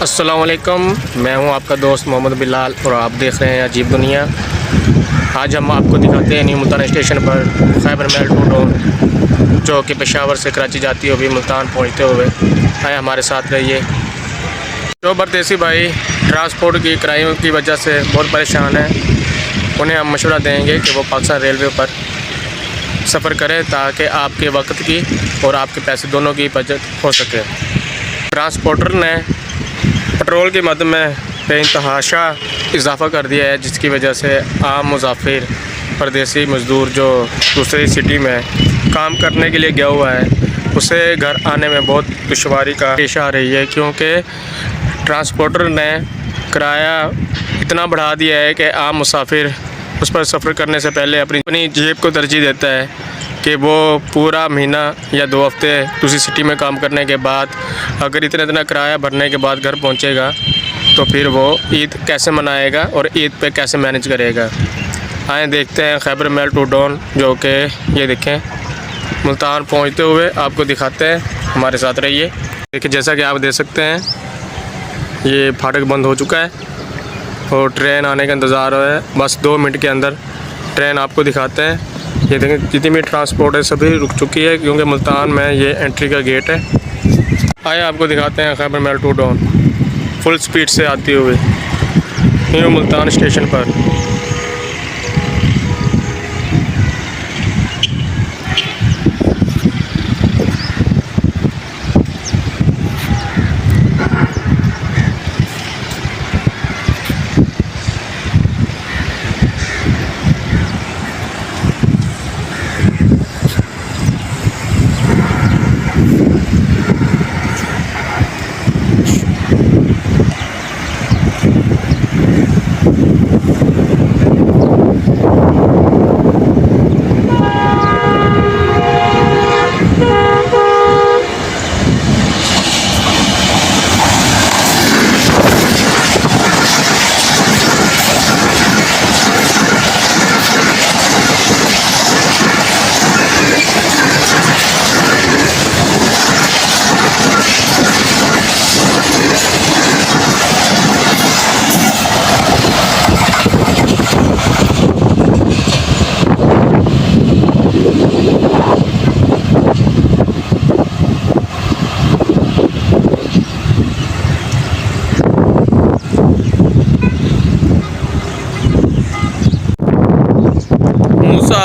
अस्सलाम वालेकुम, मैं हूं आपका दोस्त मोहम्मद बिलाल और आप देख रहे हैं अजीब दुनिया। आज हम आपको दिखाते हैं न्यू मुल्तान स्टेशन पर खैबर मेल टू डोन जो कि पेशावर से कराची जाती हुई मुल्तान पहुंचते हुए। आए हमारे साथ रहिए। जो परदेसी भाई ट्रांसपोर्ट की किरायों की वजह से बहुत परेशान हैं, उन्हें हम मशवरा देंगे कि वो पाकिस्तान रेलवे पर सफ़र करें ताकि आपके वक्त की और आपके पैसे दोनों की बचत हो सके। ट्रांसपोर्टर ने पेट्रोल की मद में बेइंतहाशा इजाफ़ा कर दिया है, जिसकी वजह से आम मुसाफिर परदेसी मज़दूर जो दूसरी सिटी में काम करने के लिए गया हुआ है, उसे घर आने में बहुत दुश्वारी का पेश आ रही है, क्योंकि ट्रांसपोर्टर ने किराया इतना बढ़ा दिया है कि आम मुसाफिर उस पर सफ़र करने से पहले अपनी जेब को तरजीह देता है कि वो पूरा महीना या 2 हफ्ते दूसरी सिटी में काम करने के बाद अगर इतना किराया भरने के बाद घर पहुंचेगा तो फिर वो ईद कैसे मनाएगा और ईद पे कैसे मैनेज करेगा। आए देखते हैं खैबर मेल टू डोन, जो कि ये देखें मुल्तान पहुंचते हुए आपको दिखाते हैं। हमारे साथ रहिए। देखिए, जैसा कि आप देख सकते हैं ये फाटक बंद हो चुका है और ट्रेन आने का इंतज़ार है। बस 2 मिनट के अंदर ट्रेन आपको दिखाते हैं। ये देखें जितनी भी ट्रांसपोर्ट है सभी रुक चुकी है, क्योंकि मुल्तान में ये एंट्री का गेट है। आइए आपको दिखाते हैं खैबर मेल टू डोन फुल स्पीड से आती हुई न्यू मुल्तान स्टेशन पर।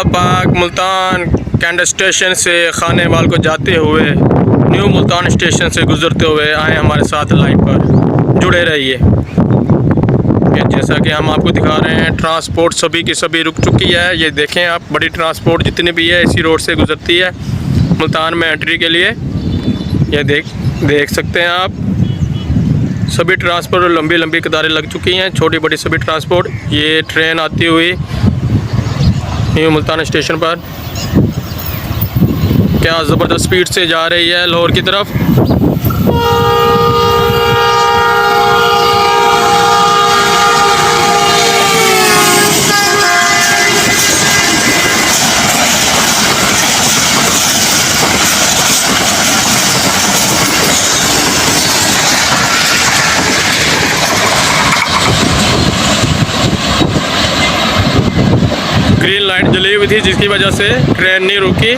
पाक मुल्तान कैंट स्टेशन से खानेवाल को जाते हुए न्यू मुल्तान स्टेशन से गुजरते हुए आए हमारे साथ लाइव पर जुड़े रहिए। जैसा कि हम आपको दिखा रहे हैं ट्रांसपोर्ट सभी की सभी रुक चुकी है। ये देखें आप, बड़ी ट्रांसपोर्ट जितनी भी है इसी रोड से गुजरती है मुल्तान में एंट्री के लिए। ये देख सकते हैं आप, सभी ट्रांसपोर्ट लंबी लंबी कतारें लग चुकी हैं, छोटी बड़ी सभी ट्रांसपोर्ट। ये ट्रेन आती हुई न्यू मुल्तान स्टेशन पर क्या ज़बरदस्त स्पीड से जा रही है लाहौर की तरफ। ग्रीन लाइट जली हुई थी, जिसकी वजह से ट्रेन नहीं रुकी।